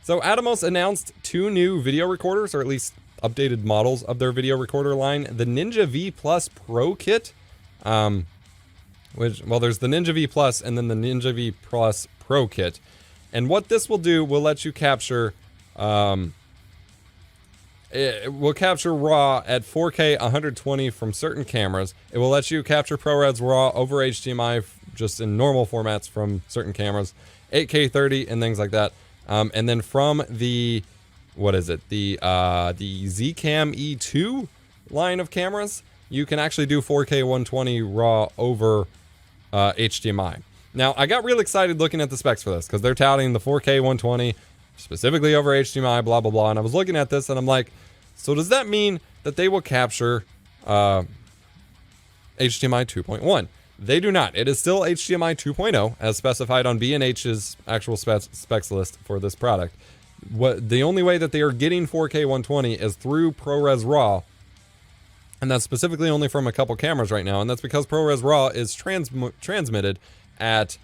So Atomos announced 2 new video recorders, or at least updated models of their video recorder line. The Ninja V Plus Pro Kit, which, well, there's the Ninja V Plus and then the Ninja V Plus Pro Kit. And what this will do will let you capture, it will capture RAW at 4K 120 from certain cameras. It will let you capture ProRes RAW over HDMI just in normal formats from certain cameras, 8K 30 and things like that. And then from the, what is it? The Zcam E2 line of cameras, you can actually do 4K 120 RAW over HDMI. Now, I got real excited looking at the specs for this because they're touting the 4K 120 specifically over HDMI, blah, blah, blah. And I was looking at this and I'm like, so does that mean that they will capture HDMI 2.1? They do not. It is still HDMI 2.0 as specified on B&H's actual specs list for this product. The only way that they are getting 4K 120 is through ProRes RAW, and that's specifically only from a couple cameras right now, and that's because ProRes RAW is transmitted at,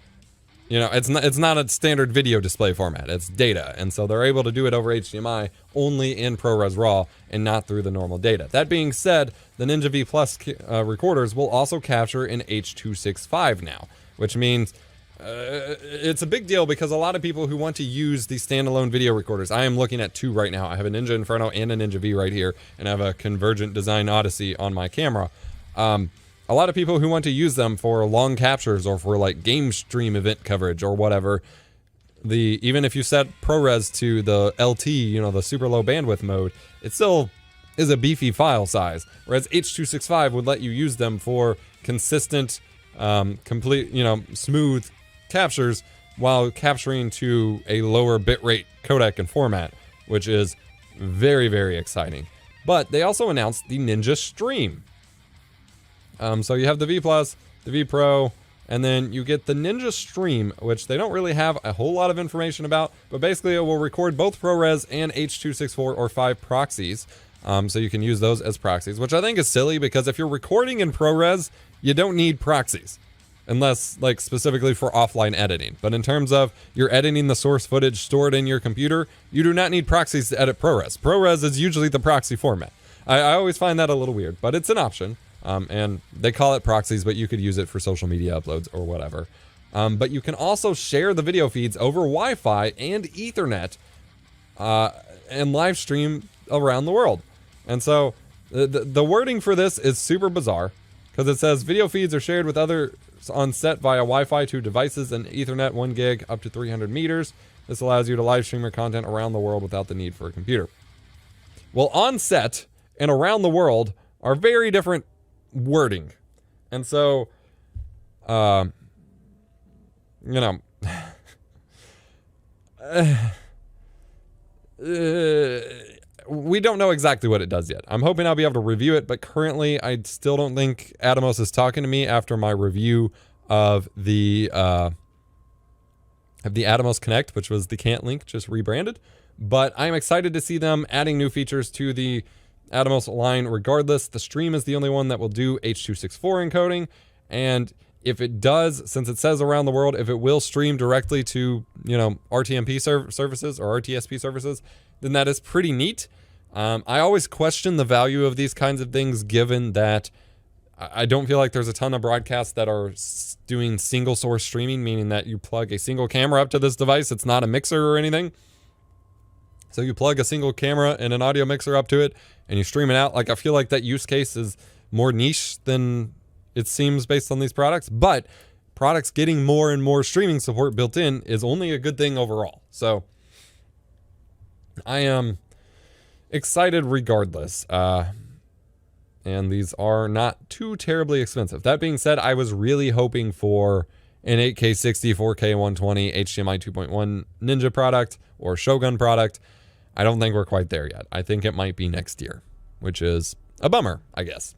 you know, it's not a standard video display format, it's data, and so they're able to do it over HDMI only in ProRes RAW and not through the normal data. That being said, the Ninja V Plus recorders will also capture in H.265 now, which means it's a big deal because a lot of people who want to use these standalone video recorders, I am looking at 2 right now. I have a Ninja Inferno and a Ninja V right here, and I have a Convergent Design Odyssey on my camera. A lot of people who want to use them for long captures or for like game stream event coverage or whatever, even if you set ProRes to the LT, you know, the super low bandwidth mode, it still is a beefy file size. Whereas H.265 would let you use them for consistent, complete, you know, smooth captures while capturing to a lower bitrate codec and format, which is very, very exciting. But they also announced the Ninja Stream. So you have the V Plus, the V Pro, and then you get the Ninja Stream, which they don't really have a whole lot of information about, but basically it will record both ProRes and H.264 or 5 proxies. So you can use those as proxies, which I think is silly because if you're recording in ProRes, you don't need proxies. Unless, like, specifically for offline editing. But in terms of you're editing the source footage stored in your computer, you do not need proxies to edit ProRes. ProRes is usually the proxy format. I always find that a little weird, but it's an option. And they call it proxies, but you could use it for social media uploads or whatever. But you can also share the video feeds over Wi-Fi and Ethernet and live stream around the world. And so the wording for this is super bizarre because it says video feeds are shared with others on set via Wi-Fi to devices and Ethernet 1 gig up to 300 meters. This allows you to live stream your content around the world without the need for a computer. Well, on set and around the world are very different wording. And so, you know, we don't know exactly what it does yet. I'm hoping I'll be able to review it, but currently I still don't think Atomos is talking to me after my review of the Atomos Connect, which was the Can't Link, just rebranded. But I'm excited to see them adding new features to the Atomos line regardless. The Stream is the only one that will do H.264 encoding, and if it does, since it says around the world, if it will stream directly to, you know, RTMP services or RTSP services, then that is pretty neat. I always question the value of these kinds of things, given that I don't feel like there's a ton of broadcasts that are doing single source streaming, meaning that you plug a single camera up to this device. It's not a mixer or anything. So you plug a single camera and an audio mixer up to it and you stream it out. Like, I feel like that use case is more niche than it seems based on these products, but products getting more and more streaming support built in is only a good thing overall. So I am excited regardless. And these are not too terribly expensive. That being said, I was really hoping for an 8K 60, 4K 120 HDMI 2.1 Ninja product or Shogun product. I don't think we're quite there yet. I think it might be next year, which is a bummer, I guess.